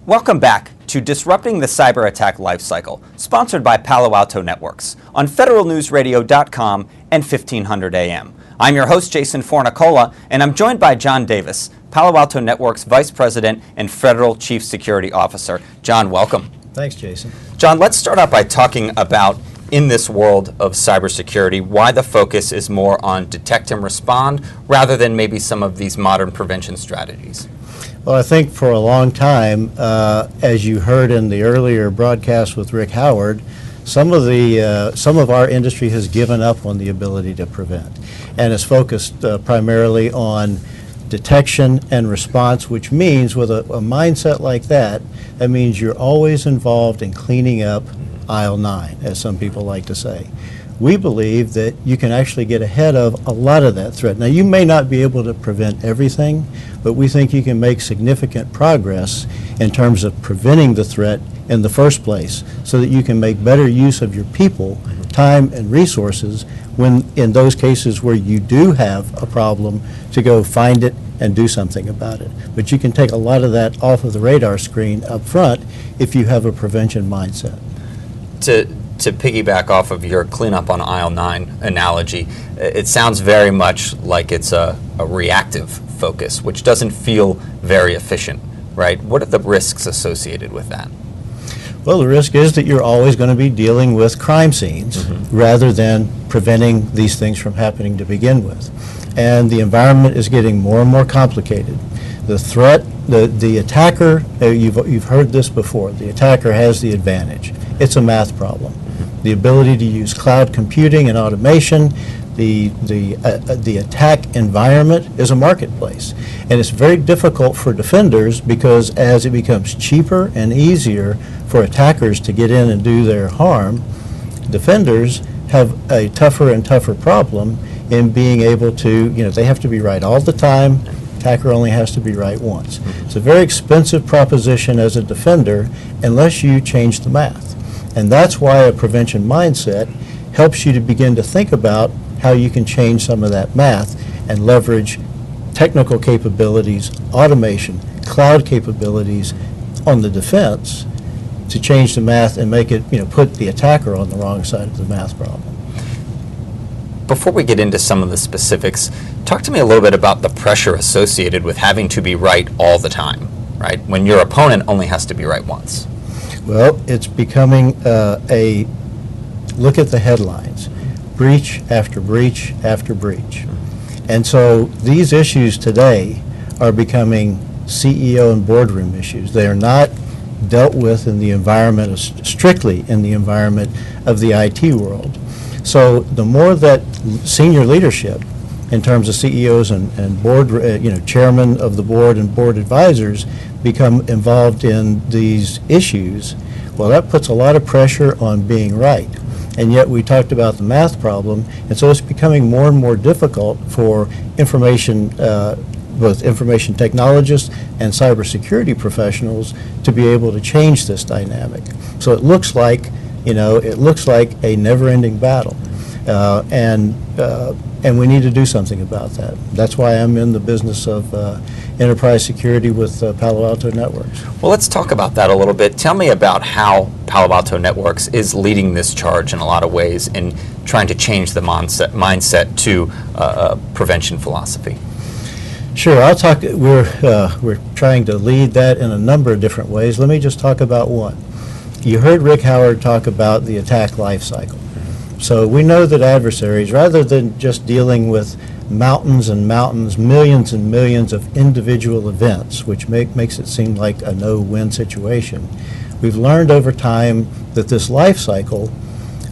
Welcome back to Disrupting the Cyber Attack Lifecycle, sponsored by Palo Alto Networks on federalnewsradio.com and 1500 AM. I'm your host, Jason Fornicola, and I'm joined by John Davis, Palo Alto Networks Vice President and Federal Chief Security Officer. John, welcome. Thanks, Jason. John, let's start out by talking about, in this world of cybersecurity, why the focus is more on detect and respond rather than maybe some of these modern prevention strategies. Well, I think for a long time, as you heard in the earlier broadcast with Rick Howard, some of our industry has given up on the ability to prevent, and is focused primarily on detection and response, which means with a mindset like that, that means you're always involved in cleaning up aisle 9, as some people like to say. We believe that you can actually get ahead of a lot of that threat. Now, you may not be able to prevent everything, but we think you can make significant progress in terms of preventing the threat in the first place, so that you can make better use of your people, time, and resources when in those cases where you do have a problem to go find it and do something about it. But you can take a lot of that off of the radar screen up front if you have a prevention mindset. To piggyback off of your cleanup on aisle 9 analogy, it sounds very much like it's a reactive focus, which doesn't feel very efficient, right? What are the risks associated with that? Well, the risk is that you're always going to be dealing with crime scenes rather than preventing these things from happening to begin with. And the environment is getting more and more complicated. The threat, the attacker, you've heard this before, the attacker has the advantage. It's a math problem. The ability to use cloud computing and automation, the attack environment is a marketplace. And it's very difficult for defenders because as it becomes cheaper and easier for attackers to get in and do their harm, defenders have a tougher and tougher problem in being able to, they have to be right all the time. Attacker only has to be right once. It's a very expensive proposition as a defender unless you change the math. And that's why a prevention mindset helps you to begin to think about how you can change some of that math and leverage technical capabilities, automation, cloud capabilities on the defense to change the math and make it, put the attacker on the wrong side of the math problem. Before we get into some of the specifics, talk to me a little bit about the pressure associated with having to be right all the time, right? When your opponent only has to be right once. Well, it's becoming a look at the headlines, breach after breach after breach. And so these issues today are becoming CEO and boardroom issues. They are not dealt with in the environment, strictly in the environment of the IT world. So the more that senior leadership, in terms of CEOs and board, chairman of the board and board advisors, become involved in these issues, well, that puts a lot of pressure on being right. And yet we talked about the math problem, and so it's becoming more and more difficult for information, both information technologists and cybersecurity professionals to be able to change this dynamic. So it looks like, a never-ending battle. And we need to do something about that. That's why I'm in the business of enterprise security with Palo Alto Networks. Well, let's talk about that a little bit. Tell me about how Palo Alto Networks is leading this charge in a lot of ways in trying to change the mindset to a prevention philosophy. Sure, I'll talk. We're trying to lead that in a number of different ways. Let me just talk about one. You heard Rick Howard talk about the attack life cycle. So we know that adversaries, rather than just dealing with mountains and mountains, millions and millions of individual events, which makes it seem like a no-win situation, we've learned over time that this life cycle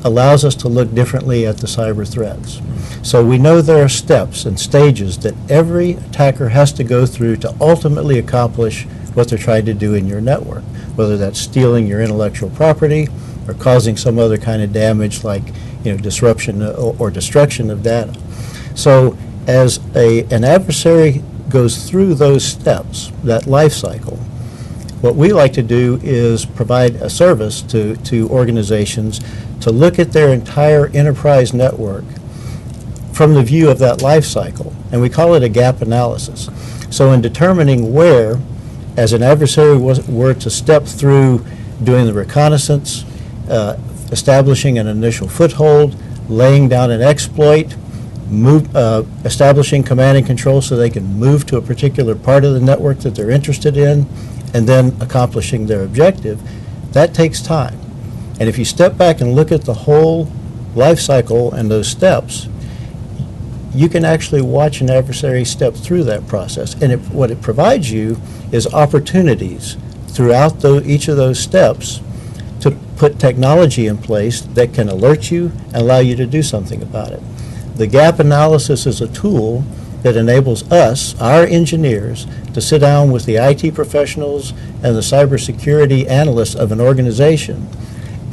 allows us to look differently at the cyber threats. So we know there are steps and stages that every attacker has to go through to ultimately accomplish what they're trying to do in your network, whether that's stealing your intellectual property or causing some other kind of damage like disruption or destruction of data. So as an adversary goes through those steps, that life cycle, what we like to do is provide a service to organizations to look at their entire enterprise network from the view of that life cycle, and we call it a gap analysis. So in determining where as an adversary were to step through doing the reconnaissance, establishing an initial foothold, laying down an exploit, establishing command and control so they can move to a particular part of the network that they're interested in, and then accomplishing their objective, that takes time. And if you step back and look at the whole life cycle and those steps, you can actually watch an adversary step through that process. And what it provides you is opportunities throughout each of those steps to put technology in place that can alert you and allow you to do something about it. The gap analysis is a tool that enables us, our engineers, to sit down with the IT professionals and the cybersecurity analysts of an organization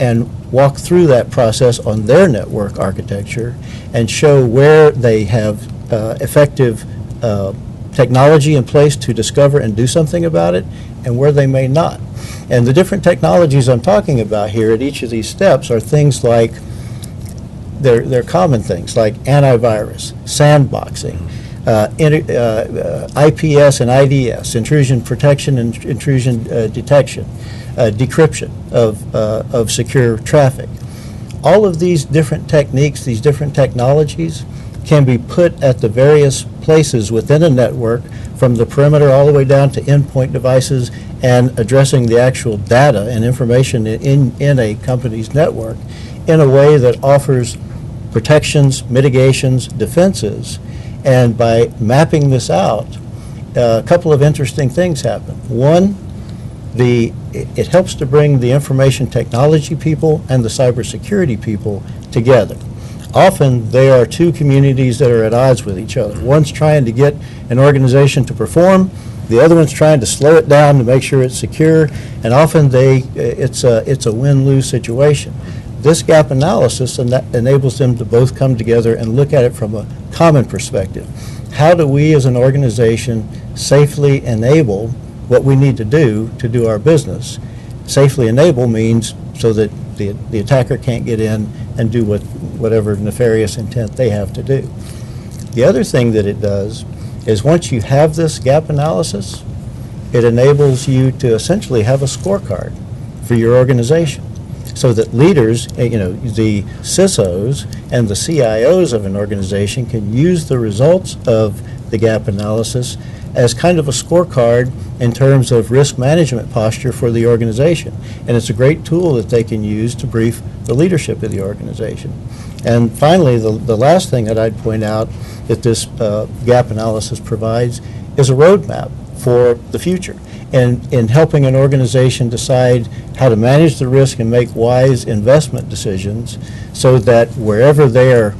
and walk through that process on their network architecture and show where they have effective technology in place to discover and do something about it, and where they may not. And the different technologies I'm talking about here at each of these steps are things like, they're common things like antivirus, sandboxing, IPS and IDS, intrusion protection and intrusion detection, decryption of secure traffic. All of these different techniques, these different technologies, can be put at the various places within a network, from the perimeter all the way down to endpoint devices, and addressing the actual data and information in a company's network in a way that offers protections, mitigations, defenses. And by mapping this out, a couple of interesting things happen. One, it helps to bring the information technology people and the cybersecurity people together. Often they are two communities that are at odds with each other. One's trying to get an organization to perform, the other one's trying to slow it down to make sure it's secure, and often it's a win-lose situation. This gap analysis enables them to both come together and look at it from a common perspective. How do we as an organization safely enable what we need to do our business? Safely enable means so that the attacker can't get in and do whatever nefarious intent they have to do. The other thing that it does is, once you have this gap analysis, it enables you to essentially have a scorecard for your organization, so that leaders, the CISOs and the CIOs of an organization, can use the results of the gap analysis as kind of a scorecard in terms of risk management posture for the organization. And it's a great tool that they can use to brief the leadership of the organization. And finally, the last thing that I'd point out that this gap analysis provides is a roadmap for the future, and in helping an organization decide how to manage the risk and make wise investment decisions, so that wherever they're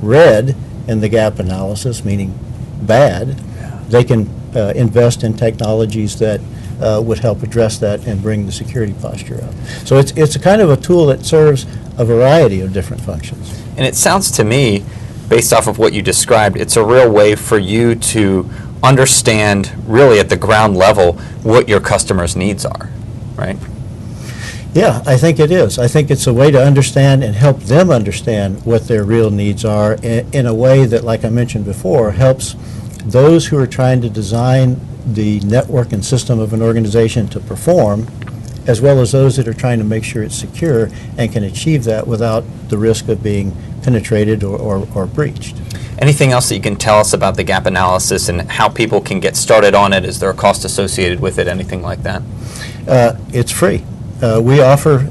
red in the gap analysis, meaning bad, they can invest in technologies that would help address that and bring the security posture up. So it's a kind of a tool that serves a variety of different functions. And it sounds to me, based off of what you described, it's a real way for you to understand, really at the ground level, what your customers' needs are, right? Yeah, I think it is. I think it's a way to understand and help them understand what their real needs are in a way that, like I mentioned before, helps those who are trying to design the network and system of an organization to perform, as well as those that are trying to make sure it's secure and can achieve that without the risk of being penetrated or breached. Anything else that you can tell us about the gap analysis and how people can get started on it? Is there a cost associated with it, anything like that? It's free. We offer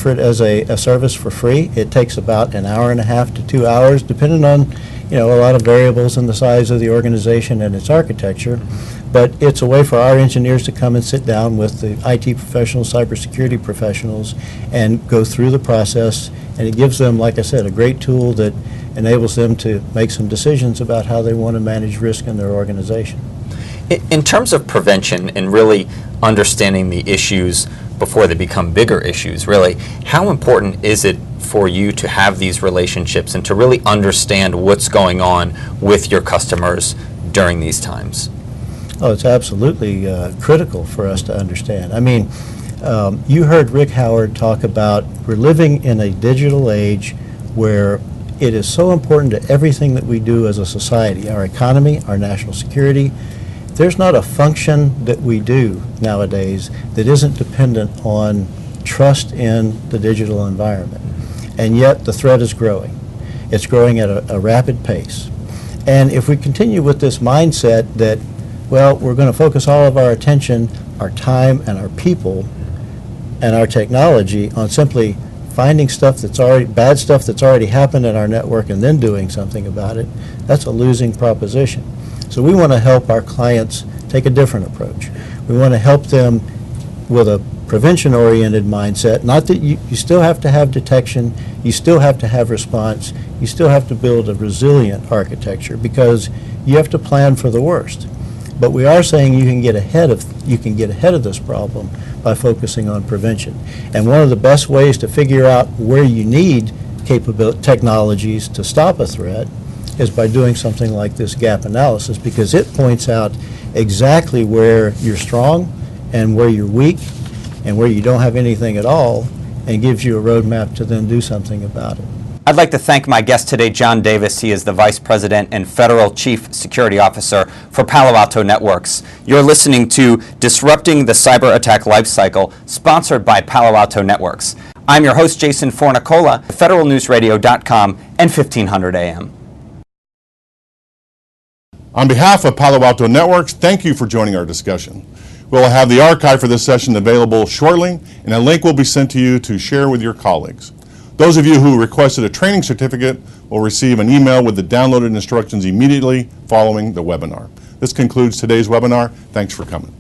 it as a service for free. It takes about an hour and a half to 2 hours, depending on a lot of variables in the size of the organization and its architecture. But it's a way for our engineers to come and sit down with the IT professionals, cybersecurity professionals, and go through the process. And it gives them, like I said, a great tool that enables them to make some decisions about how they want to manage risk in their organization. In terms of prevention and really understanding the issues before they become bigger issues, really, how important is it for you to have these relationships and to really understand what's going on with your customers during these times? Oh, it's absolutely critical for us to understand. I mean, you heard Rick Howard talk about we're living in a digital age where it is so important to everything that we do as a society, our economy, our national security, There's not a function that we do nowadays that isn't dependent on trust in the digital environment. And yet the threat is growing. It's growing at a rapid pace. And if we continue with this mindset that, well, we're going to focus all of our attention, our time, and our people, and our technology on simply finding stuff that's already, bad stuff that's already happened in our network and then doing something about it, that's a losing proposition. So we want to help our clients take a different approach. We want to help them with a prevention-oriented mindset, not that you still have to have detection, you still have to have response, you still have to build a resilient architecture because you have to plan for the worst. But we are saying you can get ahead of this problem by focusing on prevention. And one of the best ways to figure out where you need technologies to stop a threat is by doing something like this gap analysis, because it points out exactly where you're strong and where you're weak and where you don't have anything at all, and gives you a roadmap to then do something about it. I'd like to thank my guest today, John Davis. He is the Vice President and Federal Chief Security Officer for Palo Alto Networks. You're listening to Disrupting the Cyber Attack Lifecycle, sponsored by Palo Alto Networks. I'm your host, Jason Fornicola, federalnewsradio.com and 1500 AM. On behalf of Palo Alto Networks, thank you for joining our discussion. We'll have the archive for this session available shortly, and a link will be sent to you to share with your colleagues. Those of you who requested a training certificate will receive an email with the downloaded instructions immediately following the webinar. This concludes today's webinar. Thanks for coming.